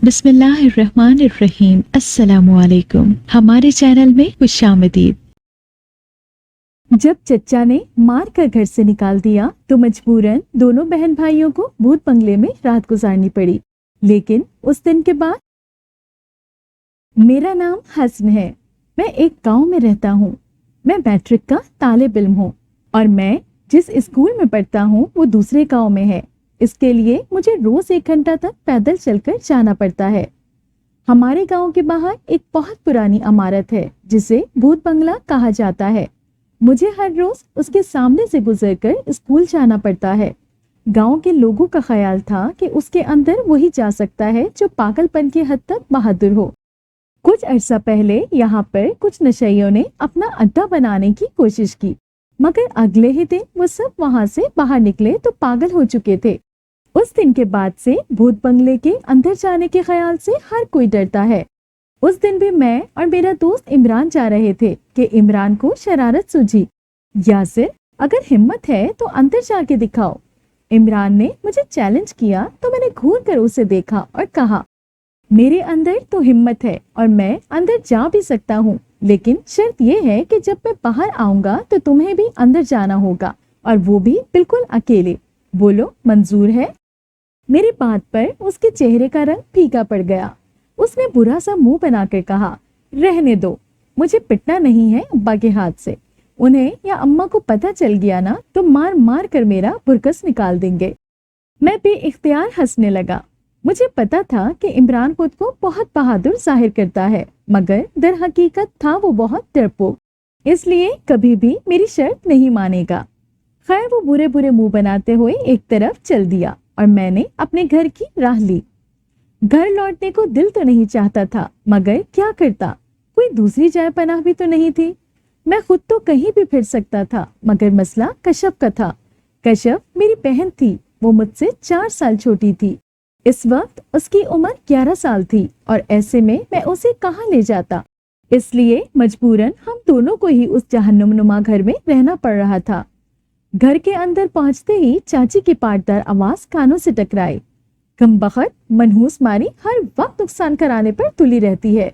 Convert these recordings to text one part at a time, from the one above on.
بسم اللہ الرحمن الرحیم۔ السلام علیکم۔ ہمارے چینل میں خوش آمدید۔ جب چچا نے مار کر گھر سے نکال دیا تو مجبوراً دونوں بہن بھائیوں کو بھوت بنگلے میں رات گزارنی پڑی۔ لیکن اس دن کے بعد میرا نام حسن ہے، میں ایک گاؤں میں رہتا ہوں، میں میٹرک کا طالب علم ہوں اور میں جس اسکول میں پڑھتا ہوں وہ دوسرے گاؤں میں ہے۔ اس کے لیے مجھے روز 1 گھنٹہ تک پیدل چل کر جانا پڑتا ہے۔ ہمارے گاؤں کے باہر ایک بہت پرانی عمارت ہے جسے بھوت بنگلہ کہا جاتا ہے۔ مجھے ہر روز اس کے سامنے سے گزر کر اسکول جانا پڑتا ہے۔ گاؤں کے لوگوں کا خیال تھا کہ اس کے اندر وہی جا سکتا ہے جو پاگل پن کی حد تک بہادر ہو۔ کچھ عرصہ پہلے یہاں پر کچھ نشئیوں نے اپنا اڈا بنانے کی کوشش کی، مگر اگلے ہی دن وہ سب وہاں سے باہر نکلے تو پاگل ہو چکے تھے۔ اس دن کے بعد سے بھوت بنگلے کے اندر جانے کے خیال سے ہر کوئی ڈرتا ہے۔ اس دن بھی میں اور میرا دوست عمران جا رہے تھے کہ عمران کو شرارت سوجھی، یاسر اگر ہمت ہے تو اندر جا کے دکھاؤ۔ عمران نے مجھے چیلنج کیا تو میں نے گھور کر اسے دیکھا اور کہا، میرے اندر تو ہمت ہے اور میں اندر جا بھی سکتا ہوں، لیکن شرط یہ ہے کہ جب میں باہر آؤں گا تو تمہیں بھی اندر جانا ہوگا، اور وہ بھی بالکل اکیلے۔ بولو منظور ہے؟ میری بات پر اس کے چہرے کا رنگ پھیکا پڑ گیا۔ اس نے برا سا منہ بنا کر کہا، رہنے دو، مجھے پٹنا نہیں ہے ابا کے ہاتھ سے۔ انہیں یا اماں کو پتہ چل گیا نا تو مار مار کر میرا برکس نکال دیں گے۔ میں بے اختیار ہنسنے لگا۔ مجھے پتا تھا کہ عمران خود کو بہت بہادر ظاہر کرتا ہے، مگر در حقیقت تھا وہ بہت ڈرپوک، اس لیے کبھی بھی میری شرط نہیں مانے گا۔ خیر وہ برے برے منہ بناتے ہوئے ایک طرف چل دیا اور میں نے اپنے گھر کی راہ لی۔ گھر لوٹنے کو دل تو نہیں چاہتا تھا، مگر کیا کرتا، کوئی دوسری جائے پناہ بھی تو نہیں تھی۔ میں خود تو کہیں بھی پھر سکتا تھا، مگر مسئلہ کشف کا تھا۔ کشف میری بہن تھی، وہ مجھ سے 4 سال چھوٹی تھی۔ اس وقت اس کی عمر 11 سال تھی اور ایسے میں اسے کہاں لے جاتا، اس لیے مجبوراً ہم دونوں کو ہی اس جہنم نما گھر میں رہنا پڑ رہا تھا۔ گھر کے اندر پہنچتے ہی چاچی کی پاٹدار آواز کانوں سے ٹکرائی، کم بخت منحوس ماری ہر وقت نقصان کرانے پر تلی رہتی ہے،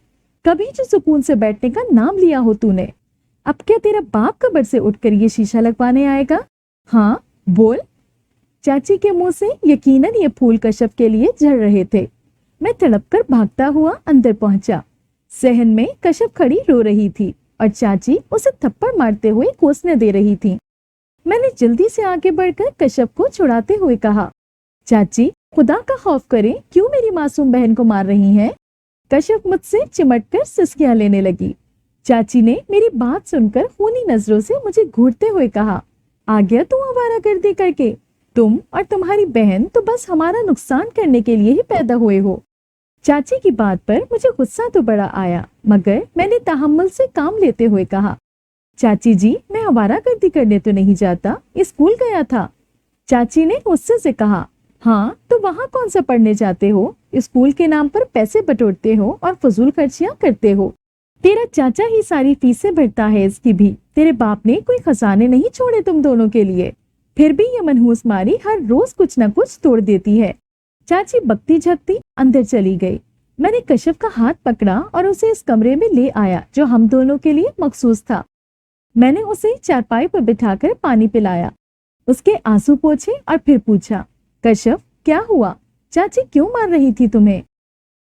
کبھی جو سکون سے بیٹھنے کا نام لیا ہو تو نے۔ اب کیا تیرا باپ قبر سے اٹھ کر یہ شیشہ لگوانے آئے گا؟ ہاں بول۔ چاچی کے منہ سے یقیناً یہ پھول کشف کے لیے جھڑ رہے تھے۔ میں تڑپ کر بھاگتا ہوا اندر پہنچا۔ صحن میں کشف کھڑی رو رہی تھی اور چاچی اسے تھپڑ مارتے ہوئے کوسنے دے رہی تھی۔ میں نے جلدی سے آگے بڑھ کر کشف کو چھڑاتے ہوئے کہا، چاچی خدا کا خوف کریں، کیوں میری معصوم بہن کو مار رہی ہیں؟ کشف مجھ سے چمٹ کر سسکیاں لینے لگی۔ چاچی نے میری بات سن کر خونی نظروں سے مجھے گھورتے ہوئے کہا، آ گیا تو آوارہ گردی کر کے، تم اور تمہاری بہن تو بس ہمارا نقصان کرنے کے لیے ہی پیدا ہوئے ہو۔ چاچی کی بات پر مجھے غصہ تو بڑا آیا، مگر میں نے تحمل سے کام لیتے ہوئے کہا، چاچی جی میں آوارہ گردی کرنے تو نہیں جاتا، اسکول گیا تھا۔ چاچی نے غصے سے کہا، ہاں تو وہاں کون سا پڑھنے جاتے ہو؟ اسکول کے نام پر پیسے بٹورتے ہو اور فضول خرچیاں کرتے ہو۔ تیرا چاچا ہی ساری فیسیں بھرتا ہے، اس کی بھی تیرے باپ نے کوئی خزانے نہیں چھوڑے تم دونوں کے لیے، پھر بھی یہ منحوس ماری ہر روز کچھ نہ کچھ توڑ دیتی ہے۔ چاچی بکتی جھکتی اندر چلی گئی۔ میں نے کشف کا ہاتھ پکڑا اور اسے اس کمرے میں لے آیا جو ہم دونوں کے لیے مخصوص تھا۔ میں نے اسے چارپائی پر بٹھا کر پانی پلایا، اس کے آنسو پوچھے اور پھر پوچھا، کشف کیا ہوا؟ چاچی کیوں مار رہی تھی تمہیں؟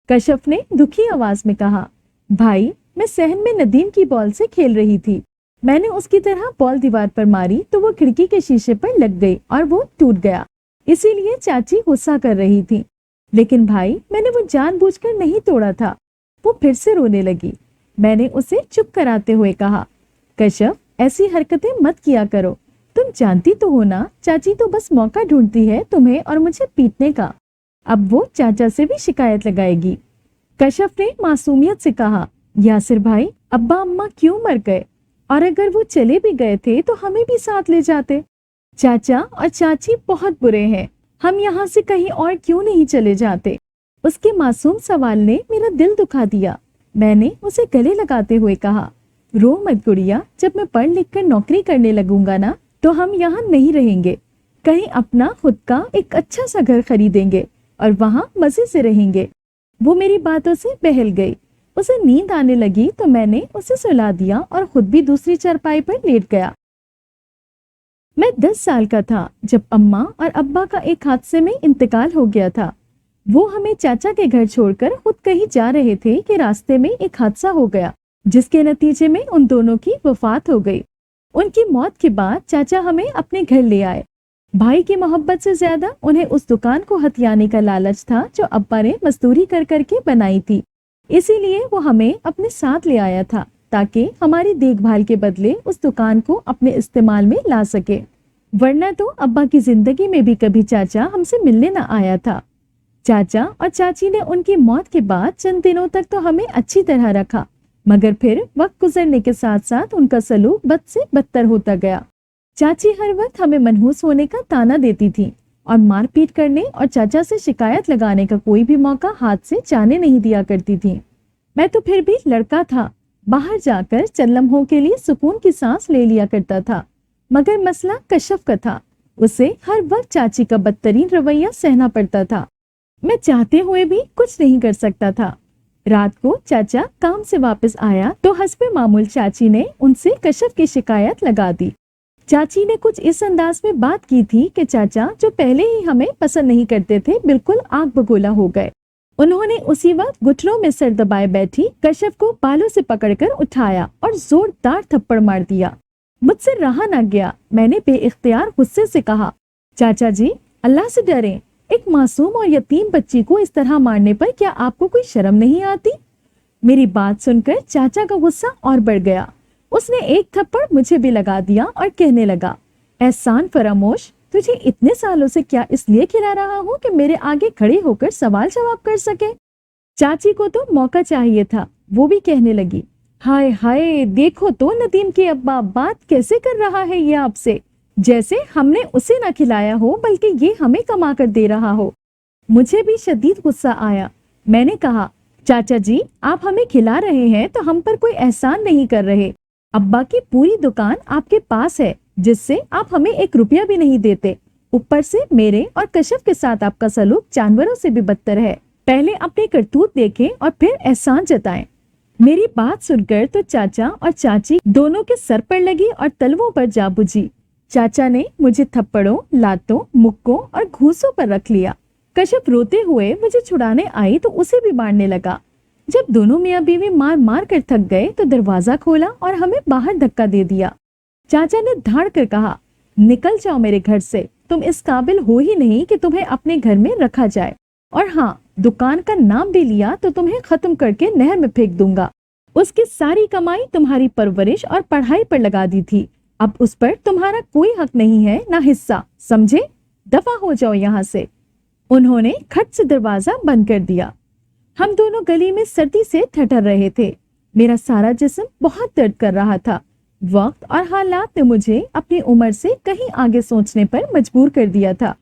کشف نے دکھی آواز میں کہا، بھائی میں صحن میں ندیم کی بال سے کھیل رہی تھی، میں نے اس کی طرح بال دیوار پر ماری تو وہ کھڑکی کے شیشے پر لگ گئی اور وہ ٹوٹ گیا، اسی لیے چاچی غصہ کر رہی تھی، لیکن بھائی میں نے وہ جان بوجھ کر نہیں توڑا تھا۔ وہ پھر سے رونے لگی۔ میں نے اسے چپ کراتے ہوئے کہا، کشف ایسی حرکتیں مت کیا کرو، تم جانتی تو ہو نا چاچی تو بس موقع ڈھونڈتی ہے تمہیں اور مجھے پیٹنے کا، اب وہ چاچا سے بھی شکایت لگائے گی۔ کشف نے معصومیت سے کہا، یاسر بھائی ابا اماں کیوں مر گئے، اور اگر وہ چلے بھی گئے تھے تو ہمیں بھی ساتھ لے جاتے۔ چاچا اور چاچی بہت برے ہیں، ہم یہاں سے کہیں اور کیوں نہیں چلے جاتے؟ اس کے معصوم سوال نے میرا دل دکھا دیا۔ میں نے اسے گلے لگاتے ہوئے کہا، رو مت گڑیا، جب میں پڑھ لکھ کر نوکری کرنے لگوں گا نا تو ہم یہاں نہیں رہیں گے، کہیں اپنا خود کا ایک اچھا سا گھر خریدیں گے اور وہاں مزے سے رہیں گے۔ वो मेरी बातों से बहल गई। उसे नींद आने लगी तो मैंने उसे सुला दिया और खुद भी दूसरी चारपाई पर लेट गया। मैं 10 साल का था जब अम्मा और अब्बा का एक हादसे में इंतकाल हो गया था। वो हमें चाचा के घर छोड़कर खुद कहीं जा रहे थे कि रास्ते में एक हादसा हो गया, जिसके नतीजे में उन दोनों की वफात हो गई। उनकी मौत के बाद चाचा हमें अपने घर ले आए। भाई की मोहब्बत से ज्यादा उन्हें उस दुकान को हथियाने का लालच था जो अब्बा ने मजदूरी कर करके बनाई थी। इसीलिए वो हमें अपने साथ ले आया था ताकि हमारी देखभाल के बदले उस दुकान को अपने इस्तेमाल में ला सके, वरना तो अब्बा की जिंदगी में भी कभी चाचा हमसे मिलने न आया था। चाचा और चाची ने उनकी मौत के बाद चंद दिनों तक तो हमें अच्छी तरह रखा, मगर फिर वक्त गुजरने के साथ साथ उनका सलूक बद से बदतर होता गया। चाची हर वक्त हमें मनहूस होने का ताना देती थी और मारपीट करने और चाचा से शिकायत लगाने का कोई भी मौका हाथ से जाने नहीं दिया करती थी। मैं तो फिर भी लड़का था, बाहर जाकर चंद लम्हों के लिए सुकून की सांस ले लिया करता था, मगर मसला कशफ का था। उसे हर वक्त चाची का बदतरीन रवैया सहना पड़ता था। मैं चाहते हुए भी कुछ नहीं कर सकता था। रात को चाचा काम से वापस आया तो हस्बे मामूल चाची ने उनसे कशफ की शिकायत लगा दी। चाची ने कुछ इस अंदाज में बात की थी कि चाचा, जो पहले ही हमें पसंद नहीं करते थे, बिल्कुल आग बगोला हो गए। उन्होंने उसी वक्त घुटनों में सर दबाए बैठी कशफ को बालों से पकड़कर उठाया और जोरदार थप्पड़ मार दिया। मुझसे रहा न गया। मैंने बेइख्तियार गुस्से से कहा, चाचा जी, अल्लाह से डरें। एक मासूम और यतीम बच्ची को इस तरह मारने पर क्या आपको कोई शर्म नहीं आती? मेरी बात सुनकर चाचा का गुस्सा और बढ़ गया। उसने एक थप्पड़ मुझे भी लगा दिया और कहने लगा, एहसान फरामोश, तुझे इतने सालों से क्या इसलिए खिला रहा हूँ कि मेरे आगे खड़े होकर सवाल जवाब कर सके? चाची को तो मौका चाहिए था। वो भी कहने लगी, हाय हाय, देखो तो नदीम के अब्बा बात कैसे कर रहा है ये आपसे, जैसे हमने उसे न खिलाया हो बल्कि ये हमें कमा कर दे रहा हो। मुझे भी शदीद गुस्सा आया। मैंने कहा, चाचा जी, आप हमें खिला रहे हैं तो हम पर कोई एहसान नहीं कर रहे। अब्बा की पूरी दुकान आपके पास है जिससे आप हमें 1 रुपया भी नहीं देते। ऊपर से मेरे और कशफ के साथ आपका सलूक जानवरों से भी बदतर है। पहले अपने करतूत देखें और फिर एहसान जताएं। मेरी बात सुनकर तो चाचा और चाची दोनों के सर पर लगी और तलवों पर जा बुझी। चाचा ने मुझे थप्पड़ों, लातों, मुक्कों और घूसों पर रख लिया। कशफ रोते हुए मुझे छुड़ाने आई तो उसे भी मारने लगा। जब दोनों मियाँ बीवी मार मार कर थक गए तो दरवाजा खोला और हमें बाहर धक्का दे दिया। चाचा ने धाड़ कर कहा, निकल जाओ मेरे घर से, तुम इस काबिल हो ही नहीं कि तुम्हें अपने घर में रखा जाए। और हाँ, दुकान का नाम भी लिया तो तुम्हें खत्म करके नहर में फेंक दूंगा। उसकी सारी कमाई तुम्हारी परवरिश और पढ़ाई पर लगा दी थी। अब उस पर तुम्हारा कोई हक नहीं है, ना हिस्सा, समझे? दफा हो जाओ यहाँ से। उन्होंने खट से दरवाजा बंद कर दिया। हम दोनों गली में सर्दी से ठठर रहे थे। मेरा सारा जिस्म बहुत दर्द कर रहा था। वक्त और हालात ने मुझे अपनी उम्र से कहीं आगे सोचने पर मजबूर कर दिया था।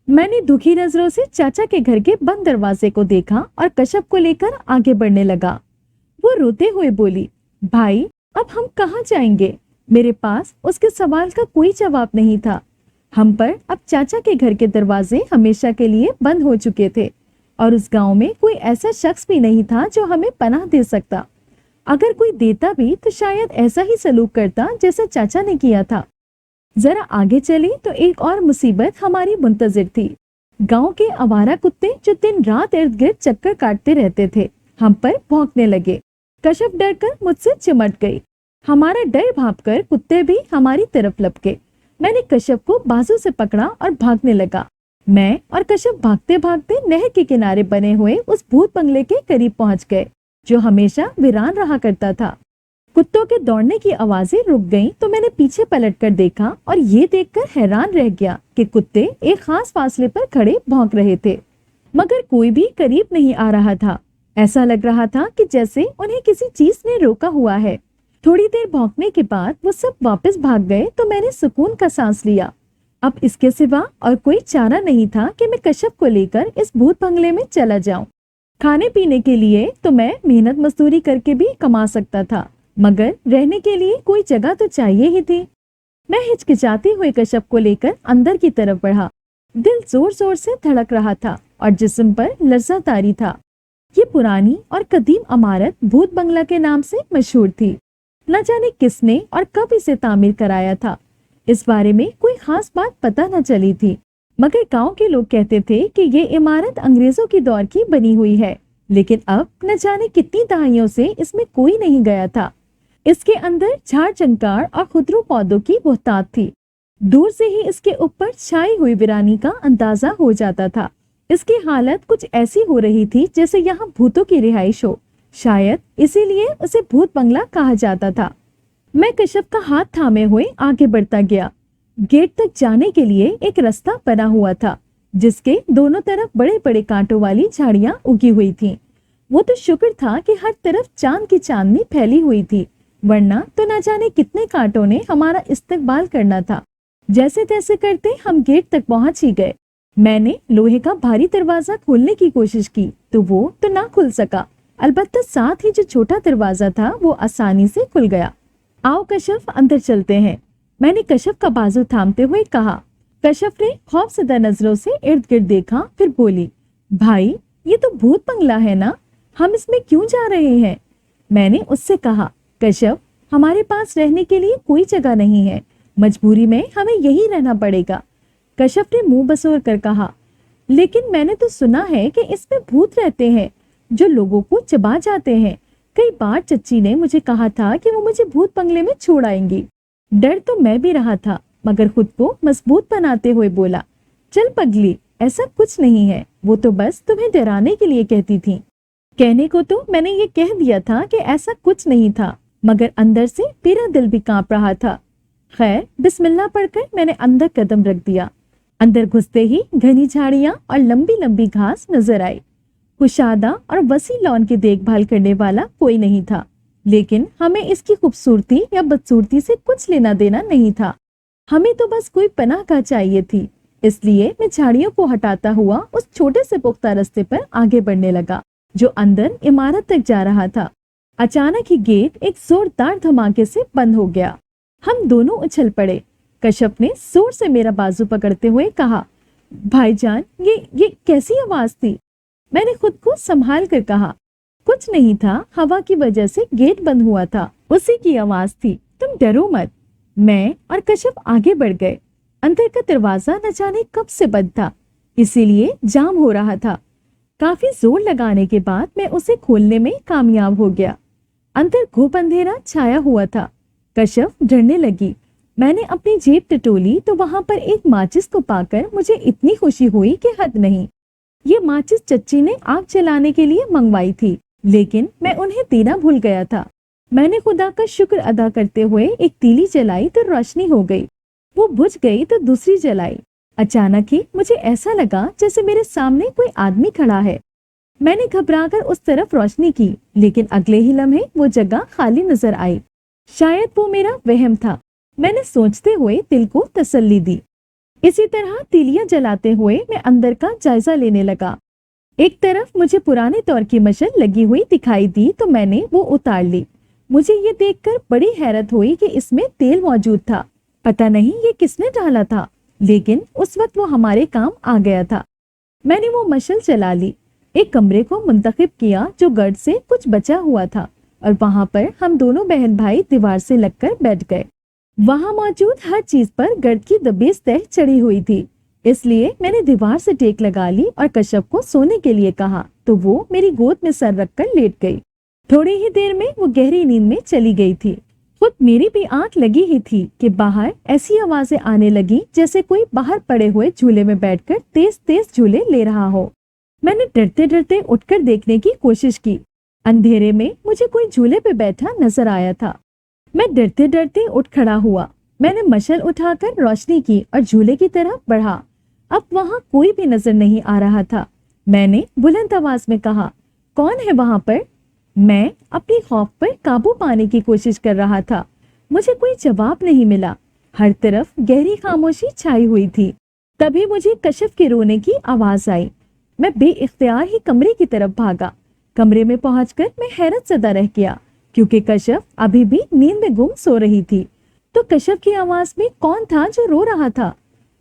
मैंने दुखी नजरों से चाचा के घर के बंद दरवाजे को देखा और कशफ को लेकर आगे बढ़ने लगा। वो रोते हुए बोली, भाई, अब हम कहाँ जाएंगे? मेरे पास उसके सवाल का कोई जवाब नहीं था। हम पर अब चाचा के घर के दरवाजे हमेशा के लिए बंद हो चुके थे और उस गांव में कोई ऐसा शख्स भी नहीं था जो हमें पनाह दे सकता। अगर कोई देता भी तो शायद ऐसा ही सलूक करता जैसा चाचा ने किया था। जरा आगे चले तो एक और मुसीबत हमारी मुंतजिर थी। गांव के आवारा कुत्ते जो दिन रात इर्द गिर्द चक्कर काटते रहते थे, हम पर भौंकने लगे। कशफ डर कर मुझसे चिमट गई। हमारा डर भांपकर कुत्ते भी हमारी तरफ लपके। मैंने कशफ को बाजू से पकड़ा और भागने लगा। मैं और कशफ भागते भागते नहर के किनारे बने हुए उस भूत बंगले के करीब पहुंच गए जो हमेशा वीरान रहा करता था। कुत्तों के दौड़ने की आवाजें रुक गईं तो मैंने पीछे पलटकर देखा और ये देखकर हैरान रह गया कि कुत्ते एक खास फासले पर खड़े भौंक रहे थे, मगर कोई भी करीब नहीं आ रहा था। ऐसा लग रहा था कि जैसे उन्हें किसी चीज ने रोका हुआ है। थोड़ी देर भौंकने के बाद वो सब वापस भाग गए तो मैंने सुकून का सांस लिया। अब इसके सिवा और कोई चारा नहीं था कि मैं कशफ को लेकर इस भूत बंगले में चला जाऊं। खाने पीने के लिए तो मैं मेहनत मजदूरी करके भी कमा सकता था, मगर रहने के लिए कोई जगह तो चाहिए ही थी। मैं हिचकिचाते हुए कशफ को लेकर अंदर की तरफ बढ़ा। दिल जोर जोर से धड़क रहा था और जिस्म पर लर्जा तारी था। یہ پرانی اور قدیم عمارت بھوت بنگلہ کے نام سے مشہور تھی۔ نہ جانے کس نے اور کب اسے تعمیر کرایا تھا، اس بارے میں کوئی خاص بات پتہ نہ چلی تھی، مگر گاؤں کے لوگ کہتے تھے کہ یہ عمارت انگریزوں کی دور کی بنی ہوئی ہے، لیکن اب نہ جانے کتنی دہائیوں سے اس میں کوئی نہیں گیا تھا۔ اس کے اندر جھاڑ جھنکار اور خضرو پودوں کی بہتات تھی۔ دور سے ہی اس کے اوپر چھائی ہوئی ویرانی کا اندازہ ہو جاتا تھا۔ اس کی حالت کچھ ایسی ہو رہی تھی جیسے یہاں بھوتوں کی رہائش ہو، شاید اسی لیے اسے بھوت بنگلہ کہا جاتا تھا۔ میں کشف کا ہاتھ تھامے ہوئے آگے بڑھتا گیا۔ گیٹ تک جانے کے لیے ایک رستہ بنا ہوا تھا جس کے دونوں طرف بڑے بڑے کانٹوں والی جھاڑیاں اگی ہوئی تھیں۔ وہ تو شکر تھا کہ ہر طرف چاند کی چاندنی پھیلی ہوئی تھی، ورنہ تو نہ جانے کتنے کانٹوں نے ہمارا استقبال کرنا تھا۔ جیسے تیسے کرتے ہم گیٹ تک پہنچ ہی گئے۔ میں نے لوہے کا بھاری دروازہ کھولنے کی کوشش کی تو وہ تو نہ کھل سکا، البتہ ساتھ ہی جو چھوٹا دروازہ تھا وہ آسانی سے کھل گیا۔ آؤ کشف، اندر چلتے ہیں، میں نے کشف کا بازو تھامتے ہوئے کہا۔ کشف نے خوف زدہ نظروں سے ارد گرد دیکھا، پھر بولی، بھائی یہ تو بھوت بنگلہ ہے نا، ہم اس میں کیوں جا رہے ہیں؟ میں نے اس سے کہا، کشف ہمارے پاس رہنے کے لیے کوئی جگہ نہیں ہے، مجبوری میں ہمیں یہی رہنا پڑے گا۔ کشف نے منہ بسور کر کہا، لیکن میں نے تو سنا ہے کہ اس میں بھوت رہتے ہیں جو لوگوں کو چبا جاتے ہیں۔ کئی بار چچی نے مجھے کہا تھا کہ وہ مجھے بھوت بنگلے میں چھوڑ آئیں گی۔ ڈر تو میں بھی رہا تھا، مگر خود کو مضبوط بناتے ہوئے بولا، چل پگلی، ایسا کچھ نہیں ہے، وہ تو بس تمہیں ڈرانے کے لیے کہتی تھی۔ کہنے کو تو میں نے یہ کہہ دیا تھا کہ ایسا کچھ نہیں تھا، مگر اندر سے میرا دل بھی کانپ رہا تھا۔ خیر، بسم اللہ پڑھ کر میں نے اندر قدم رکھ دیا۔ اندر گھستے ہی گھنی جھاڑیاں اور لمبی لمبی گھاس نظر آئی۔ کشادہ اور وسیع لان کی دیکھ بھال کرنے والا کوئی نہیں تھا، لیکن ہمیں اس کی خوبصورتی یا بدصورتی سے کچھ لینا دینا نہیں تھا، ہمیں تو بس کوئی پناہ گاہ چاہیے تھی۔ اس لیے میں جھاڑیوں کو ہٹاتا ہوا اس چھوٹے سے پختہ رستے پر آگے بڑھنے لگا جو اندر عمارت تک جا رہا تھا۔ اچانک ہی گیٹ ایک زوردار دھماکے سے بند ہو گیا۔ ہم دونوں اچھل پڑے۔ کشف نے زور سے میرا بازو پکڑتے ہوئے کہا، بھائی جان یہ کیسی آواز تھی؟ میں نے خود کو سنبھال کر کہا، کچھ نہیں تھا، ہوا کی وجہ سے گیٹ بند ہوا تھا، اسی کی آواز تھی، تم ڈرو مت۔ میں اور کشف آگے بڑھ گئے۔ اندر کا دروازہ نہ جانے کب سے بند تھا، اسی لیے جام ہو رہا تھا۔ کافی زور لگانے کے بعد میں اسے کھولنے میں کامیاب ہو گیا۔ اندر گھوپ اندھیرا چھایا ہوا تھا۔ کشف ڈرنے لگی۔ میں نے اپنی جیب ٹٹولی تو وہاں پر ایک ماچس کو پا کر مجھے اتنی خوشی ہوئی کہ حد نہیں۔ یہ ماچس چچی نے آگ جلانے کے لیے منگوائی تھی، لیکن میں انہیں دینا بھول گیا تھا۔ میں نے خدا کا شکر ادا کرتے ہوئے ایک تیلی جلائی تو روشنی ہو گئی، وہ بجھ گئی تو دوسری جلائی۔ اچانک ہی مجھے ایسا لگا جیسے میرے سامنے کوئی آدمی کھڑا ہے۔ میں نے گھبرا کر اس طرف روشنی کی، لیکن اگلے ہی لمحے وہ جگہ خالی نظر آئی۔ شاید وہ میرا وہم تھا، میں نے سوچتے ہوئے دل کو تسلی دی۔ اسی طرح تیلیاں جلاتے ہوئے میں اندر کا جائزہ لینے لگا۔ ایک طرف مجھے پرانے دور کی مشل لگی ہوئی دکھائی دی تو میں نے وہ اتار لی۔ مجھے یہ دیکھ کر بڑی حیرت ہوئی کہ اس میں تیل موجود تھا۔ پتہ نہیں یہ کس نے ڈالا تھا، لیکن اس وقت وہ ہمارے کام آ گیا تھا۔ میں نے وہ مشل چلا لی، ایک کمرے کو منتخب کیا جو گرد سے کچھ بچا ہوا تھا، اور وہاں پر ہم دونوں بہن بھائی دیوار سے لگ کر بیٹھ گئے۔ وہاں موجود ہر چیز پر گرد کی دبیز تہ چڑھی ہوئی تھی، اس لیے میں نے دیوار سے ٹیک لگا لی اور کشف کو سونے کے لیے کہا تو وہ میری گود میں سر رکھ کر لیٹ گئی۔ تھوڑی ہی دیر میں وہ گہری نیند میں چلی گئی تھی۔ خود میری بھی آنکھ لگی ہی تھی کہ باہر ایسی آوازیں آنے لگی جیسے کوئی باہر پڑے ہوئے جھولے میں بیٹھ کر تیز تیز جھولے لے رہا ہو۔ میں نے ڈرتے ڈرتے اٹھ کر دیکھنے کی کوشش کی۔ اندھیرے میں مجھے کوئی جھولے پہ بیٹھا نظر آیا تھا۔ میں ڈرتے ڈرتے اٹھ کھڑا ہوا۔ میں نے مشل اٹھا کر روشنی کی اور جھولے کی طرف بڑھا۔ اب وہاں کوئی بھی نظر نہیں آ رہا تھا۔ میں نے بلند آواز میں کہا، کون ہے وہاں پر؟ میں اپنی خوف پر قابو پانے کی کوشش کر رہا تھا۔ مجھے کوئی جواب نہیں ملا۔ ہر طرف گہری خاموشی چھائی ہوئی تھی۔ تبھی مجھے کشف کے رونے کی آواز آئی۔ میں بے اختیار ہی کمرے کی طرف بھاگا۔ کمرے میں پہنچ کر میں حیرت زدہ رہ گیا، کیونکہ کشف ابھی بھی نیند میں گم سو رہی تھی۔ تو کشف کی آواز میں کون تھا جو رو رہا تھا؟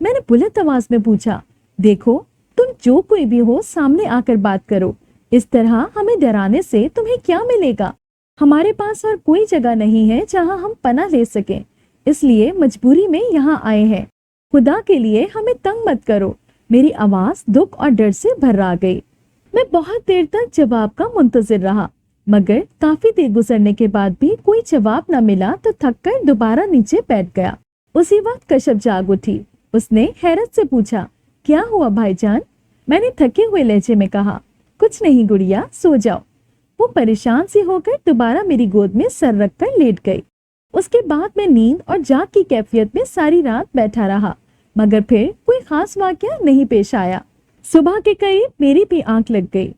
میں نے بلند آواز میں پوچھا، دیکھو تم جو کوئی بھی ہو سامنے آ کر بات کرو، इस तरह हमें डराने से तुम्हें क्या मिलेगा? हमारे पास और कोई जगह नहीं है जहां हम पनाह ले सकें, इसलिए मजबूरी में यहाँ आए हैं। खुदा के लिए हमें तंग मत करो। मेरी आवाज दुख और डर से भर आ गई। मैं बहुत देर तक जवाब का मुंतजिर रहा, मगर काफी देर गुजरने के बाद भी कोई जवाब न मिला तो थककर दोबारा नीचे बैठ गया। उसी वक्त कश्यप जाग उठी। उसने हैरत से पूछा, क्या हुआ भाईजान? मैंने थके हुए लहजे में कहा, कुछ नहीं गुड़िया, सो जाओ। वो परेशान सी होकर दोबारा मेरी गोद में सर रखकर लेट गई। उसके बाद मैं नींद और जाग की कैफियत में सारी रात बैठा रहा, मगर फिर कोई खास वाकया नहीं पेश आया। सुबह के करीब मेरी भी आंख लग गई।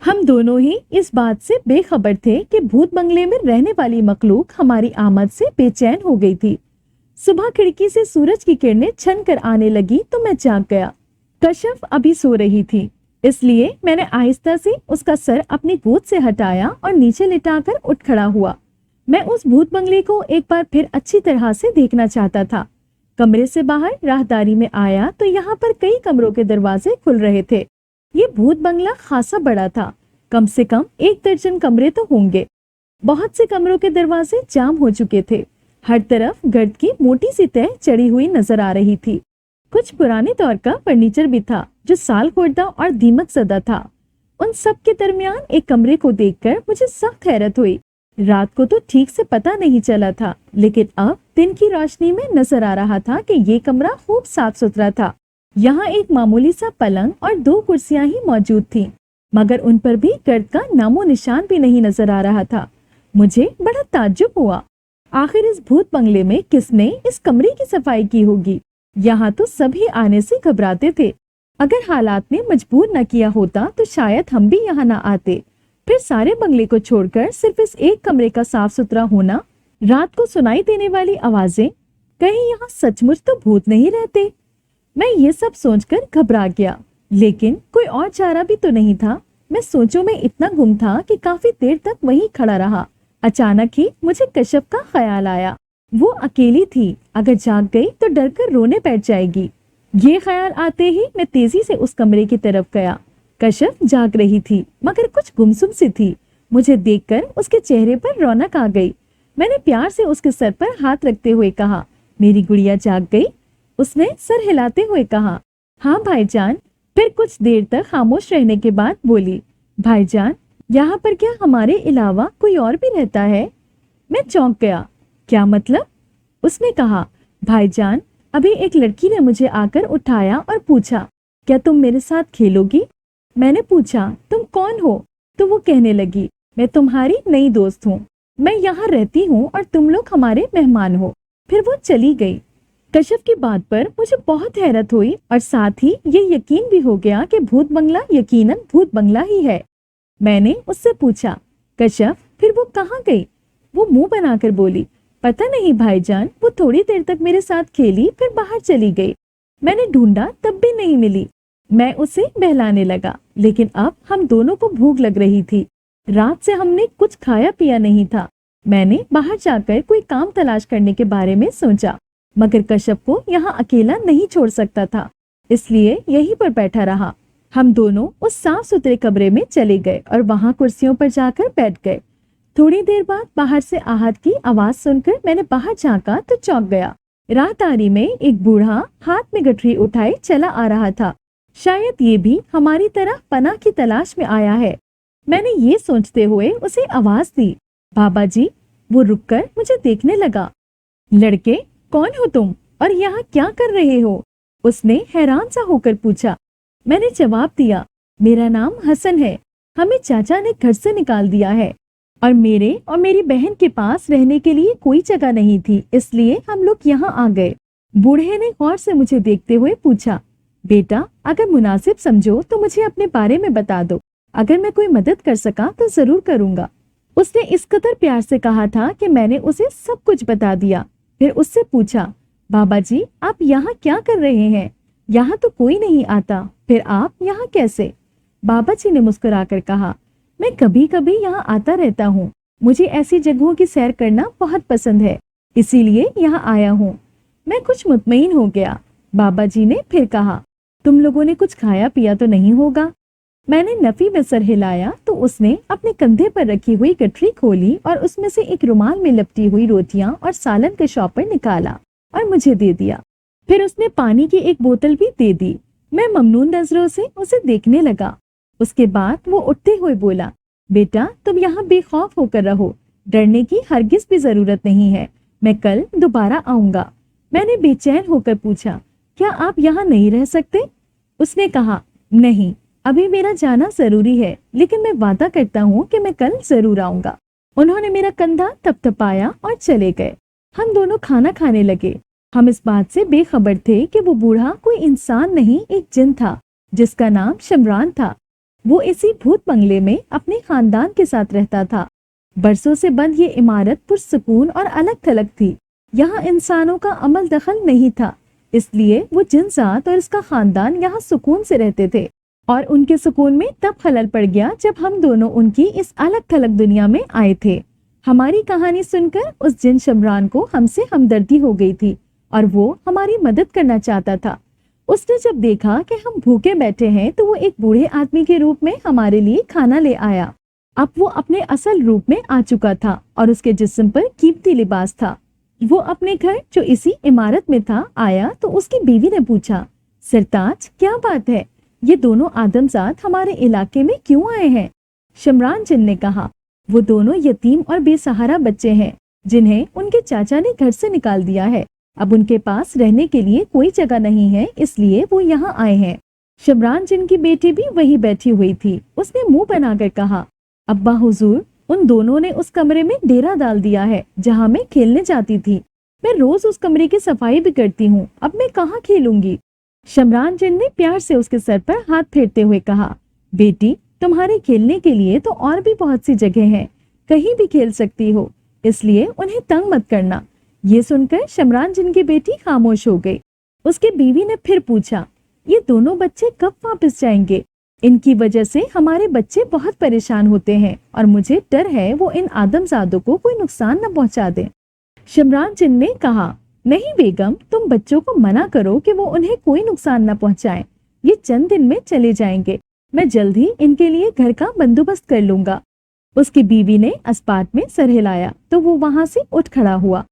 हम दोनों ही इस बात से बेखबर थे कि भूत बंगले में रहने वाली मखलूक हमारी आमद से बेचैन हो गई थी। सुबह खिड़की से सूरज की किरणें छन कर आने लगी तो मैं जाग गया। कश्यप अभी सो रही थी, इसलिए मैंने आहिस्ता से उसका सर अपनी गोद से हटाया और नीचे लिटाकर उठ खड़ा हुआ। मैं उस भूत बंगले को एक बार फिर अच्छी तरह से देखना चाहता था। कमरे से बाहर राहदारी में आया तो यहाँ पर कई कमरों के दरवाजे खुल रहे थे। ये भूत बंगला खासा बड़ा था, कम से कम 1 दर्जन कमरे तो होंगे। बहुत से कमरों के दरवाजे जाम हो चुके थे। हर तरफ गर्द की मोटी सी तह चढ़ी हुई नजर आ रही थी। कुछ पुराने दौर का फर्नीचर भी था जो साल खुर्दा और दीमक ज़दा था। उन सब के दरमियान एक कमरे को देखकर मुझे सख्त हैरत हुई। रात को तो ठीक से पता नहीं चला था, लेकिन अब दिन की रोशनी में नजर आ रहा था कि ये कमरा खूब साफ सुथरा था। यहाँ एक मामूली सा पलंग और 2 कुर्सियां ही मौजूद थीं, मगर उन पर भी गर्द का नामो निशान भी नहीं नजर आ रहा था। मुझे बड़ा ताज्जुब हुआ। आखिर इस भूत बंगले में किसने इस कमरे की सफाई की होगी? यहाँ तो सभी आने से घबराते थे। अगर हालात ने मजबूर न किया होता तो शायद हम भी यहाँ न आते। फिर सारे बंगले को छोड़कर सिर्फ इस एक कमरे का साफ सुथरा होना, रात को सुनाई देने वाली आवाजें, कहीं यहाँ सचमुच तो भूत नहीं रहते? मैं ये सब सोचकर घबरा गया, लेकिन कोई और चारा भी तो नहीं था। मैं सोचों में इतना गुम था कि काफी देर तक वहीं खड़ा रहा। अचानक ही मुझे कश्यप का ख्याल आया। वो अकेली थी, अगर जाग गई तो डरकर रोने बैठ जाएगी। ये ख्याल आते ही मैं तेजी से उस कमरे की तरफ गया। कश्यप जाग रही थी, मगर कुछ गुमसुम सी थी। मुझे देखकर उसके चेहरे पर रौनक आ गई। मैंने प्यार से उसके सर पर हाथ रखते हुए कहा, मेरी गुड़िया जाग गई? उसने सर हिलाते हुए कहा, हाँ भाईजान। फिर कुछ देर तक खामोश रहने के बाद बोली, भाईजान, यहाँ पर क्या हमारे अलावा कोई और भी रहता है? मैं चौंक गया। क्या मतलब? उसने कहा, भाईजान, अभी एक लड़की ने मुझे आकर उठाया और पूछा, क्या तुम मेरे साथ खेलोगी? मैंने पूछा, तुम कौन हो? तो वो कहने लगी, मैं तुम्हारी नई दोस्त हूँ। मैं यहाँ रहती हूँ और तुम लोग हमारे मेहमान हो। फिर वो चली गई। कश्यप की बात पर मुझे बहुत हैरत हुई और साथ ही ये यकीन भी हो गया कि भूत बंगला यकीनन भूत बंगला ही है। मैंने उससे पूछा, कश्यप, फिर वो कहाँ गई? वो मुंह बनाकर बोली, पता नहीं भाईजान, वो थोड़ी देर तक मेरे साथ खेली, फिर बाहर चली गई। मैंने ढूंढा, तब भी नहीं मिली। मैं उसे बहलाने लगा, लेकिन अब हम दोनों को भूख लग रही थी। रात से हमने कुछ खाया पिया नहीं था। मैंने बाहर जाकर कोई काम तलाश करने के बारे में सोचा, मगर कश्यप को यहाँ अकेला नहीं छोड़ सकता था, इसलिए यहीं पर बैठा रहा। हम दोनों उस साफ सुथरे कमरे में चले गए और वहाँ कुर्सियों पर जाकर बैठ गए। थोड़ी देर बाद बाहर से आहट की आवाज सुनकर मैंने बाहर झांका तो चौंक गया। राहदारी में एक बूढ़ा हाथ में गठरी उठाए चला आ रहा था। शायद ये भी हमारी तरह पनाह की तलाश में आया है। मैंने ये सोचते हुए उसे आवाज दी, बाबा जी। वो रुककर मुझे देखने लगा। लड़के, कौन हो तुम और यहाँ क्या कर रहे हो? उसने हैरान सा होकर पूछा। मैंने जवाब दिया, मेरा नाम हसन है। हमें चाचा ने घर से निकाल दिया है और मेरे और मेरी बहन के पास रहने के लिए कोई जगह नहीं थी, इसलिए हम लोग यहाँ आ गए। बूढ़े ने गौर से मुझे देखते हुए पूछा, बेटा, अगर मुनासिब समझो तो मुझे अपने बारे में बता दो। अगर मैं कोई मदद कर सका तो जरूर करूँगा। उसने इस कदर प्यार से कहा था कि मैंने उसे सब कुछ बता दिया। फिर उससे पूछा, बाबा जी, आप यहाँ क्या कर रहे हैं? यहाँ तो कोई नहीं आता, फिर आप यहाँ कैसे? बाबा जी ने मुस्कुराकर कहा, मैं कभी कभी यहाँ आता रहता हूँ। मुझे ऐसी जगहों की सैर करना बहुत पसंद है, इसीलिए यहाँ आया हूँ। मैं कुछ मुतमईन हो गया। बाबा जी ने फिर कहा, तुम लोगों ने कुछ खाया पिया तो नहीं होगा? میں نے نفی میں سر ہلایا تو اس نے اپنے کندھے پر رکھی ہوئی گٹری کھولی اور اس میں سے ایک رومال میں لپٹی ہوئی روٹیاں اور سالن کا شاپر نکالا اور مجھے دے دیا۔ پھر اس نے پانی کی ایک بوتل بھی دے دی۔ میں ممنون نظروں سے اسے دیکھنے لگا۔ اس کے بعد وہ اٹھتے ہوئے بولا، بیٹا تم یہاں بے خوف ہو کر رہو، ڈرنے کی ہرگز بھی ضرورت نہیں ہے، میں کل دوبارہ آؤں گا۔ میں نے بے چین ہو کر پوچھا، کیا آپ یہاں نہیں رہ سکتے؟ اس نے کہا، نہیں، ابھی میرا جانا ضروری ہے، لیکن میں وعدہ کرتا ہوں کہ میں کل ضرور آؤں گا۔ انہوں نے میرا کندھا تھپ تھپایا اور چلے گئے۔ ہم دونوں کھانا کھانے لگے۔ ہم اس بات سے بے خبر تھے کہ وہ بوڑھا کوئی انسان نہیں، ایک جن تھا جس کا نام شمران تھا۔ وہ اسی بھوت بنگلے میں اپنے خاندان کے ساتھ رہتا تھا۔ برسوں سے بند یہ عمارت پرسکون اور الگ تھلگ تھی۔ یہاں انسانوں کا عمل دخل نہیں تھا، اس لیے وہ جن ذات اور اس کا خاندان یہاں سکون سے رہتے تھے، اور ان کے سکون میں تب خلل پڑ گیا جب ہم دونوں ان کی اس الگ تھلگ دنیا میں آئے تھے۔ ہماری کہانی سن کر اس جن شمران کو ہم سے ہمدردی ہو گئی تھی اور وہ ہماری مدد کرنا چاہتا تھا۔ اس نے جب دیکھا کہ ہم بھوکے بیٹھے ہیں تو وہ ایک بوڑھے آدمی کے روپ میں ہمارے لیے کھانا لے آیا۔ اب وہ اپنے اصل روپ میں آ چکا تھا اور اس کے جسم پر قیمتی لباس تھا۔ وہ اپنے گھر جو اسی عمارت میں تھا آیا تو اس کی بیوی نے پوچھا، سرتاج کیا بات ہے، یہ دونوں آدمزاد ہمارے علاقے میں کیوں آئے ہیں؟ شمران جن نے کہا، وہ دونوں یتیم اور بے سہارا بچے ہیں جنہیں ان کے چاچا نے گھر سے نکال دیا ہے۔ اب ان کے پاس رہنے کے لیے کوئی جگہ نہیں ہے، اس لیے وہ یہاں آئے ہیں۔ شمران جن کی بیٹی بھی وہی بیٹھی ہوئی تھی۔ اس نے منہ بنا کر کہا، ابا حضور، ان دونوں نے اس کمرے میں ڈیرا ڈال دیا ہے جہاں میں کھیلنے جاتی تھی۔ میں روز اس کمرے کی صفائی بھی کرتی ہوں، اب میں کہاں کھیلوں گی؟ شمران جن نے پیار سے اس کے سر پر ہاتھ پھیرتے ہوئے کہا، بیٹی تمہارے کھیلنے کے لیے تو اور بھی بہت سی جگہ ہیں، کہیں بھی کھیل سکتی ہو، اس لیے انہیں تنگ مت کرنا۔ یہ سن کر شمران جن کی بیٹی خاموش ہو گئی۔ اس کی بیوی نے پھر پوچھا، یہ دونوں بچے کب واپس جائیں گے؟ ان کی وجہ سے ہمارے بچے بہت پریشان ہوتے ہیں اور مجھے ڈر ہے وہ ان آدمزادوں کو کوئی نقصان نہ پہنچا دیں۔ شمران جن نے کہا، نہیں بیگم، تم بچوں کو منع کرو کہ وہ انہیں کوئی نقصان نہ پہنچائیں، یہ چند دن میں چلے جائیں گے، میں جلد ہی ان کے لیے گھر کا بندوبست کر لوں گا۔ اس کی بیوی نے اسپاٹ میں سر ہلایا تو وہ وہاں سے اٹھ کھڑا ہوا۔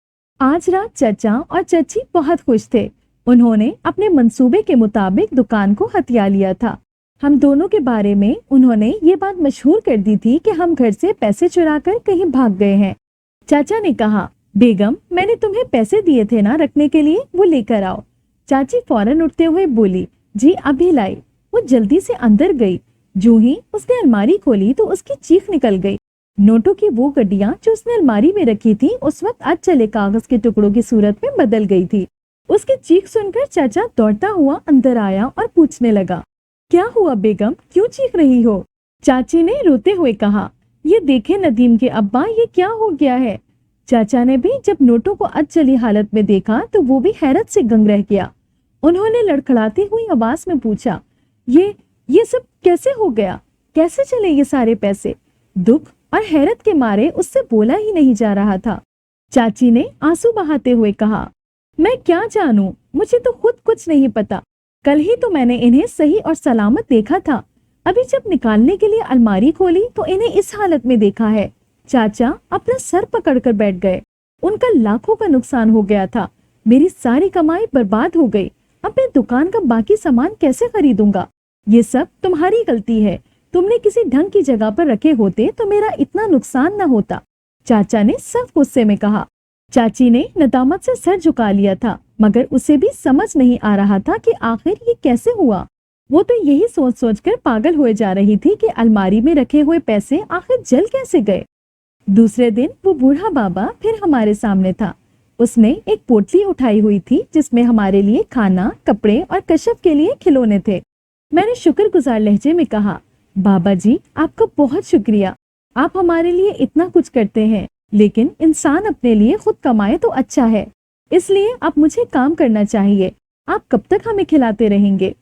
آج رات چچا اور چچی بہت خوش تھے۔ انہوں نے اپنے منصوبے کے مطابق دکان کو ہتھیا لیا تھا۔ ہم دونوں کے بارے میں انہوں نے یہ بات مشہور کر دی تھی کہ ہم گھر سے پیسے چرا کر کہیں بھاگ گئے ہیں۔ چاچا نے کہا، بیگم میں نے تمہیں پیسے دیے تھے نا رکھنے کے لیے، وہ لے کر آؤ۔ چاچی فوراً اٹھتے ہوئے بولی، جی ابھی لائی۔ وہ جلدی سے اندر گئی۔ جو ہی اس نے الماری کھولی تو اس کی چیخ نکل گئی۔ نوٹوں کی وہ گڈیاں جو اس نے الماری میں رکھی تھی اس وقت اج چلے کاغذ کے ٹکڑوں کی صورت میں بدل گئی تھی۔ اس کی چیخ سن کر چاچا دوڑتا ہوا اندر آیا اور پوچھنے لگا، کیا ہوا بیگم، کیوں چیخ رہی ہو؟ چاچی نے روتے ہوئے کہا، یہ دیکھیں ندیم کے ابا، یہ کیا ہو گیا ہے؟ چاچا نے بھی جب نوٹوں کو اج چلی حالت میں دیکھا تو وہ بھی حیرت سے گنگ رہ گیا۔ انہوں نے لڑکھڑاتی ہوئی آواز میں پوچھا، یہ سب کیسے ہو گیا؟ کیسے چلے یہ سارے پیسے؟ دکھ اور حیرت کے مارے اس سے بولا ہی نہیں جا رہا تھا۔ چاچی نے آنسو بہاتے ہوئے کہا، میں کیا جانوں، مجھے تو خود کچھ نہیں پتا، کل ہی تو میں نے انہیں صحیح اور سلامت دیکھا تھا، ابھی جب نکالنے کے لیے الماری کھولی تو انہیں اس حالت میں دیکھا ہے۔ چاچا اپنا سر پکڑ کر بیٹھ گئے۔ ان کا لاکھوں کا نقصان ہو گیا تھا، میری ساری کمائی برباد ہو گئی، اب میں دکان کا باقی سامان کیسے خریدوں گا؟ یہ سب تمہاری غلطی ہے، تم نے کسی ڈھنگ کی جگہ پر رکھے ہوتے تو میرا اتنا نقصان نہ ہوتا، چاچا نے سخت غصے میں کہا۔ چاچی نے ندامت سے سر جھکا لیا تھا، مگر اسے بھی سمجھ نہیں آ رہا تھا کہ آخر یہ کیسے ہوا۔ وہ تو یہی سوچ سوچ کر پاگل ہوئے جا رہی تھی کہ الماری میں رکھے ہوئے پیسے آخر جل کیسے گئے۔ دوسرے دن وہ بوڑھا بابا پھر ہمارے سامنے تھا۔ اس نے ایک پوٹلی اٹھائی ہوئی تھی جس میں ہمارے لیے کھانا، کپڑے اور کشف کے لیے کھلونے تھے۔ میں نے شکر گزار لہجے میں کہا، بابا جی آپ کا بہت شکریہ، آپ ہمارے لیے اتنا کچھ کرتے ہیں، لیکن انسان اپنے لیے خود کمائے تو اچھا ہے، اس لیے اب مجھے کام کرنا چاہیے، آپ کب تک ہمیں کھلاتے رہیں گے؟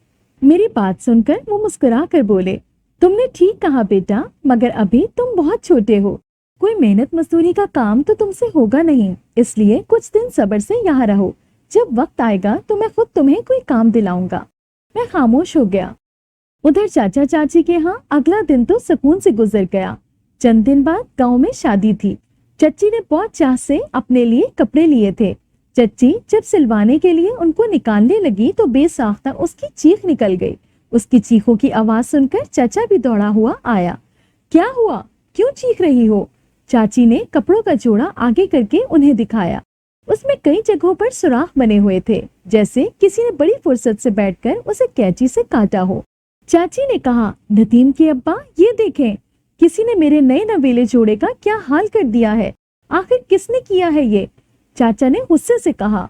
میری بات سن کر وہ مسکرا کر بولے، تم نے ٹھیک کہا بیٹا، مگر ابھی تم بہت چھوٹے ہو، کوئی محنت مزدوری کا کام تو تم سے ہوگا نہیں، اس لیے کچھ دن صبر سے یہاں رہو، جب وقت آئے گا تو میں خود تمہیں کوئی کام دلاؤں گا۔ میں خاموش ہو گیا۔ उधर चाचा चाची के यहाँ अगला दिन तो सुकून से गुजर गया। चंद दिन बाद गांव में शादी थी। चच्ची ने बहुत चाह से अपने लिए कपड़े लिए थे। चच्ची जब सिलवाने के लिए उनको निकालने लगी तो बेसाख्ता उसकी चीख निकल गई। उसकी चीखों की आवाज सुनकर चाचा भी दौड़ा हुआ आया। क्या हुआ, क्यों चीख रही हो? चाची ने कपड़ों का जोड़ा आगे करके उन्हें दिखाया। उसमें कई जगहों पर सुराख बने हुए थे, जैसे किसी ने बड़ी फुर्सत से बैठकर उसे कैंची से काटा हो। चाची ने कहा, नदीम के अब्बा, ये देखें, किसी ने मेरे नए नवेले जोड़े का क्या हाल कर दिया है। आखिर किसने किया है ये? चाचा ने गुस्से से कहा,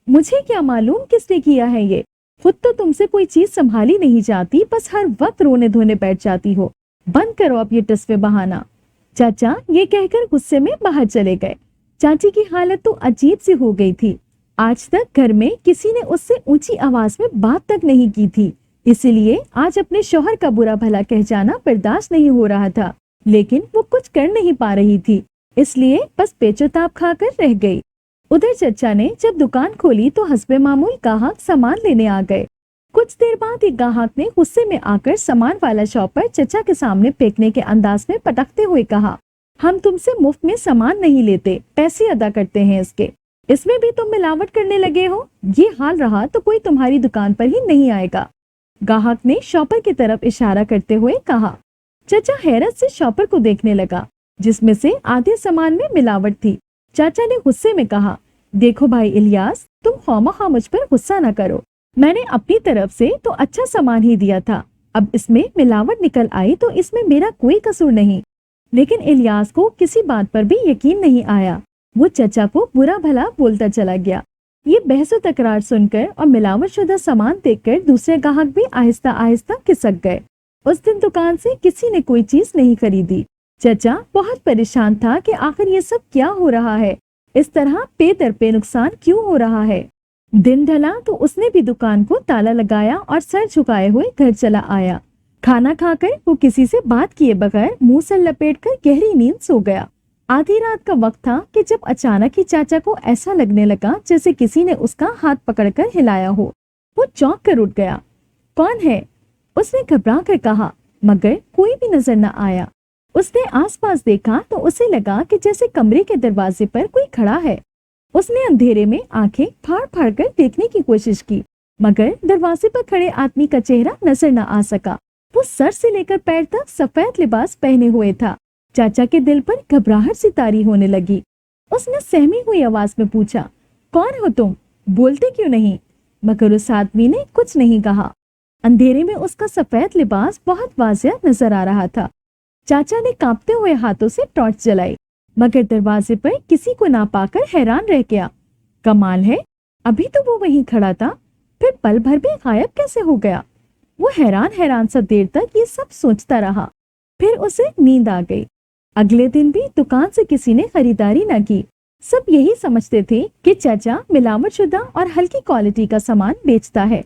मुझे क्या मालूम किसने किया है ये। खुद तो तुमसे कोई चीज संभाली नहीं जाती, बस हर वक्त रोने धोने बैठ जाती हो। बंद करो अब ये टस्वे बहाना। चाचा ये कहकर गुस्से में बाहर चले गए। चाची की हालत तो अजीब सी हो गई थी। आज तक घर में किसी ने उससे ऊंची आवाज में बात तक नहीं की थी, इसीलिए आज अपने शौहर का बुरा भला कह जाना बर्दाश्त नहीं हो रहा था। लेकिन वो कुछ कर नहीं पा रही थी, इसलिए बस पेचोताप खाकर रह गई। उधर चचा ने जब दुकान खोली तो हस्बे मामूल ग्राहक सामान लेने आ गए। कुछ देर बाद एक ग्राहक ने गुस्से में आकर सामान वाला शॉपर चचा के सामने फेंकने के अंदाज में पटकते हुए कहा, हम तुमसे मुफ्त में सामान नहीं लेते, पैसे अदा करते हैं इसके। इसमें भी तुम मिलावट करने लगे हो। ये हाल रहा तो कोई तुम्हारी दुकान पर ही नहीं आएगा। ग्राहक ने शॉपर की तरफ इशारा करते हुए कहा। चचा हैरत से शॉपर को देखने लगा, जिसमें से आधे सामान में मिलावट थी। चाचा ने गुस्से में कहा, देखो भाई इलियास, तुम खौमाखा मुझ पर गुस्सा न करो। मैंने अपनी तरफ से तो अच्छा सामान ही दिया था। अब इसमें मिलावट निकल आई तो इसमें मेरा कोई कसूर नहीं। लेकिन इलियास को किसी बात पर भी यकीन नहीं आया। वो चचा को बुरा भला बोलता चला गया। ये बहसो तकरार सुनकर और मिलावट शुदा सामान देखकर दूसरे ग्राहक भी आहिस्ता आहिस्ता खिसक गए। उस दिन दुकान से किसी ने कोई चीज नहीं खरीदी। चचा बहुत परेशान था कि आखिर ये सब क्या हो रहा है, इस तरह पे दर पे नुकसान क्यों हो रहा है। दिन ढला तो उसने भी दुकान को ताला लगाया और सर झुकाए हुए घर चला आया। खाना खाकर वो किसी से बात किए बगैर मुंह से लपेटकर गहरी नींद सो गया। आधी रात का वक्त था कि जब अचानक ही चाचा को ऐसा लगने लगा जैसे किसी ने उसका हाथ पकड़कर हिलाया हो। वो चौंक कर उठ गया। कौन है? उसने घबरा कर कहा, मगर कोई भी नजर न आया। उसने आसपास देखा तो उसे लगा कि जैसे कमरे के दरवाजे पर कोई खड़ा है। उसने अंधेरे में आंखें फाड़ फाड़ कर देखने की कोशिश की, मगर दरवाजे पर खड़े आदमी का चेहरा नजर न आ सका। वो सर से लेकर पैर तक सफेद लिबास पहने हुए था। चाचा के दिल पर घबराहट सी तारी होने लगी। उसने सहमी हुई आवाज में पूछा, कौन हो तुम? बोलते क्यों नहीं? मगर उस आदमी ने कुछ नहीं कहा। अंधेरे में उसका सफेद लिबास बहुत वाज़िह नजर आ रहा था। चाचा ने कांपते हुए हाथों से टॉर्च जलाई, मगर दरवाजे पर किसी को ना पाकर हैरान रह गया। कमाल है, अभी तो वो वहीं खड़ा था, फिर पल भर में गायब कैसे हो गया? वो हैरान हैरान सा देर तक ये सब सोचता रहा। फिर उसे नींद आ गई। अगले दिन भी दुकान से किसी ने खरीदारी न की। सब यही समझते थे कि चाचा मिलावट शुदा और हल्की क्वालिटी का सामान बेचता है।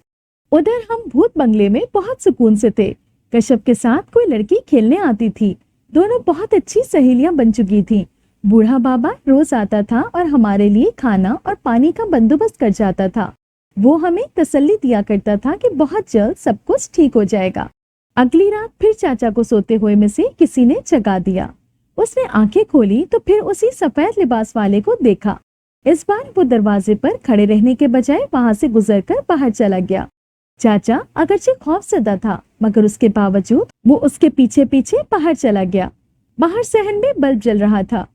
उधर हम भूत बंगले में बहुत सुकून से थे। कश्यप के साथ कोई लड़की खेलने आती थी। दोनों बहुत अच्छी सहेलियां बन चुकी थीं। बूढ़ा बाबा रोज आता था और हमारे लिए खाना और पानी का बंदोबस्त कर जाता था। वो हमें तसल्ली दिया करता था कि बहुत जल्द सब कुछ ठीक हो जाएगा। अगली रात फिर चाचा को सोते हुए में से किसी ने जगा दिया। उसने आंखें खोली तो फिर उसी सफेद लिबास वाले को देखा। इस बार वो दरवाजे पर खड़े रहने के बजाय वहां से गुजरकर बाहर चला गया। चाचा अगरचे खौफजदा था, मगर उसके बावजूद वो उसके पीछे पीछे बाहर चला गया। बाहर सहन में बल्ब जल रहा था।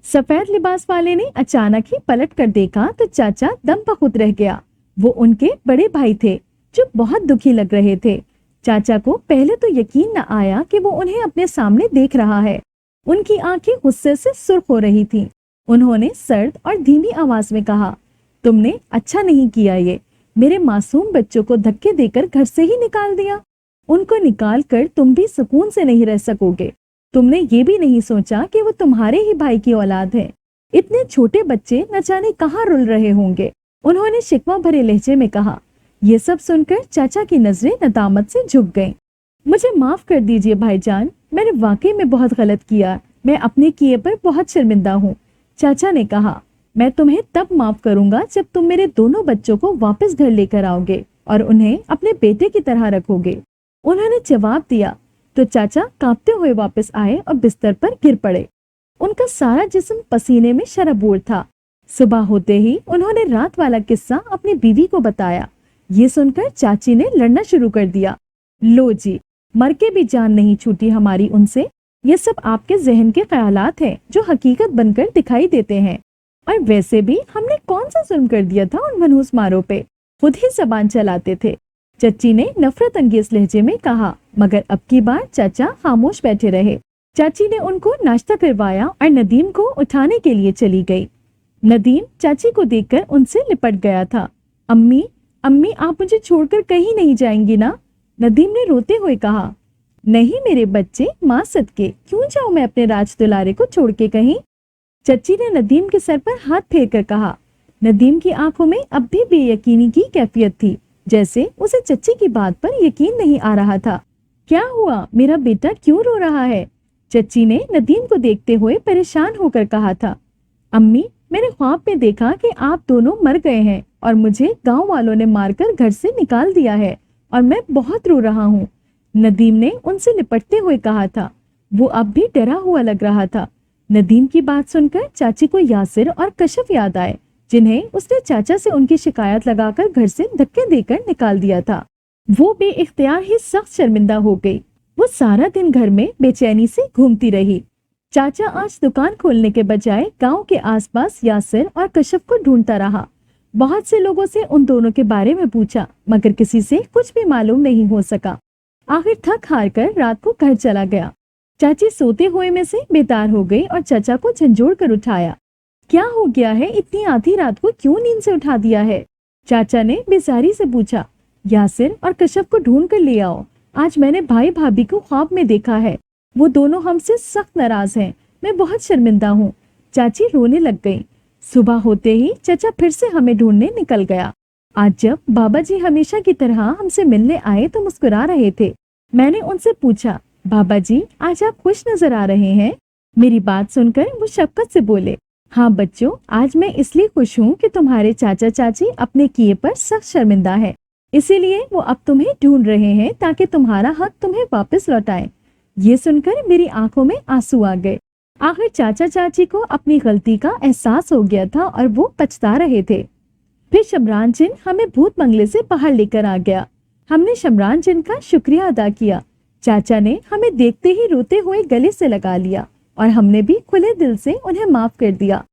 सफेद लिबास वाले ने अचानक ही पलट कर देखा तो चाचा दम बखुद रह गया। वो उनके बड़े भाई थे जो बहुत दुखी लग रहे थे। चाचा को पहले तो यकीन न आया कि वो उन्हें अपने सामने देख रहा है। उनकी आंखें गुस्से से सुर्ख हो रही थीं। उन्होंने सर्द और धीमी आवाज में कहा, तुमने अच्छा नहीं किया, ये मेरे मासूम बच्चों को धक्के देकर घर से ही निकाल दिया। उनको निकाल कर तुम भी सुकून से नहीं रह सकोगे। तुमने ये भी नहीं सोचा कि वो तुम्हारे ही भाई की औलाद है। इतने छोटे बच्चे न जाने कहाँ रुल रहे होंगे। उन्होंने शिकवा भरे लहजे में कहा। ये सब सुनकर चाचा की नजरें नदामत से झुक गईं। मुझे माफ कर दीजिए भाईजान, मैंने वाकई में बहुत गलत किया। मैं अपने किए पर बहुत शर्मिंदा हूँ। चाचा ने कहा, मैं तुम्हें तब माफ करूंगा जब तुम मेरे दोनों बच्चों को वापस घर लेकर आओगे और उन्हें अपने बेटे की तरह रखोगे। उन्होंने जवाब दिया तो चाचा कांपते हुए वापस आए और बिस्तर पर गिर पड़े। उनका सारा जिस्म पसीने में शराबोर था। सुबह होते ही उन्होंने रात वाला किस्सा अपनी बीवी को बताया। ये सुनकर चाची ने लड़ना शुरू कर दिया। लो जी, मर के भी जान नहीं छूटी हमारी उनसे। ये सब आपके जहन के ख्यालात हैं जो हकीकत बनकर दिखाई देते हैं। और वैसे भी हमने कौन सा जुल्म कर दिया था उन मनहूस मारों पे, खुद ही जबान चलाते थे। चच्ची ने नफरत अंगेज लहजे में कहा, मगर अब की बार चाचा खामोश बैठे रहे। चाची ने उनको नाश्ता करवाया और नदीम को उठाने के लिए चली गई। नदीम चाची को देखकर उनसे लिपट गया था। अम्मी, अम्मी आप मुझे छोड़कर कहीं नहीं जाएंगी ना? नदीम ने रोते हुए कहा। नहीं मेरे बच्चे, माँ सदके, क्यों जाऊं मैं अपने राज दुलारे को छोड़ के कहीं? चच्ची ने नदीम के सर पर हाथ फेर कर कहा। नदीम की आंखों में अब भी बेयकीनी की कैफियत थी, जैसे उसे चच्ची की बात पर यकीन नहीं आ रहा था। क्या हुआ, मेरा बेटा क्यों रो रहा है? चच्ची ने नदीम को देखते हुए परेशान होकर कहा था। अम्मी, मैंने ख्वाब में देखा कि आप दोनों मर गए हैं और मुझे गांव वालों ने मारकर घर से निकाल दिया है और मैं बहुत रो रहा हूँ। नदीम ने उनसे लिपटते हुए कहा था। वो अब भी डरा हुआ लग रहा था। नदीम की बात सुनकर चाची को यासिर और कशफ याद आए, जिन्हें उसने चाचा से उनकी शिकायत लगाकर घर से धक्के देकर निकाल दिया था। वो बेइख्तियार ही सख्त शर्मिंदा हो गई। वो सारा दिन घर में बेचैनी से घूमती रही। चाचा आज दुकान खोलने के बजाय गांव के आसपास यासिर और कशफ को ढूंढता रहा। बहुत से लोगों से उन दोनों के बारे में पूछा, मगर किसी से कुछ भी मालूम नहीं हो सका। आखिर थक हार कर रात को घर चला गया। चाची सोते हुए में से बेदार हो गई और चाचा को झंझोड़ कर उठाया। क्या हो गया है, इतनी आधी रात को क्यों नींद से उठा दिया है? चाचा ने बेजारी से पूछा। यासिर और कशफ को ढूंढ कर ले आओ। आज मैंने भाई भाभी को ख्वाब में देखा है। वो दोनों हमसे सख्त नाराज हैं। मैं बहुत शर्मिंदा हूँ। चाची रोने लग गई। सुबह होते ही चाचा फिर से हमें ढूंढने निकल गया। आज जब बाबा जी हमेशा की तरह हमसे मिलने आए तो मुस्कुरा रहे थे। मैंने उनसे पूछा, बाबा जी आज आप खुश नजर आ रहे हैं? मेरी बात सुनकर वो शफकत से बोले, हाँ बच्चों, आज मैं इसलिए खुश हूँ कि तुम्हारे चाचा चाची अपने किए पर सख्त शर्मिंदा है, इसीलिए वो अब तुम्हें ढूंढ रहे हैं ताकि तुम्हारा हक तुम्हें वापस लौटाएं। ये सुनकर मेरी आंखों में आंसू आ गए। आखिर चाचा चाची को अपनी गलती का एहसास हो गया था और वो पछता रहे थे। फिर शमरान जिन हमें भूत बंगले से बाहर लेकर आ गया। हमने शमरान जिन का शुक्रिया अदा किया। चाचा ने हमें देखते ही रोते हुए गले से लगा लिया और हमने भी खुले दिल से उन्हें माफ कर दिया।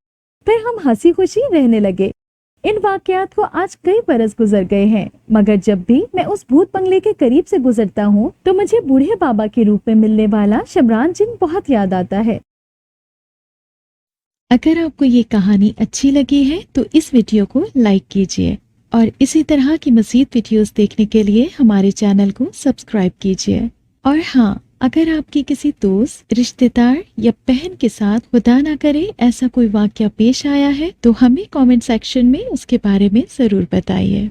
फिर हम हंसी खुशी रहने लगे। इन वाकयात को आज कई बरस गुजर गए हैं, मगर जब भी मैं उस भूत बंगले के करीब से गुजरता हूँ तो मुझे बूढ़े बाबा के रूप में मिलने वाला शमरान जिन बहुत याद आता है। अगर आपको ये कहानी अच्छी लगी है तो इस वीडियो को लाइक कीजिए और इसी तरह की मज़ीद वीडियोस देखने के लिए हमारे चैनल को सब्सक्राइब कीजिए। और हाँ, अगर आपकी किसी दोस्त, रिश्तेदार या बहन के साथ खुदा ना करे ऐसा कोई वाकया पेश आया है तो हमें कमेंट सेक्शन में उसके बारे में जरूर बताइए।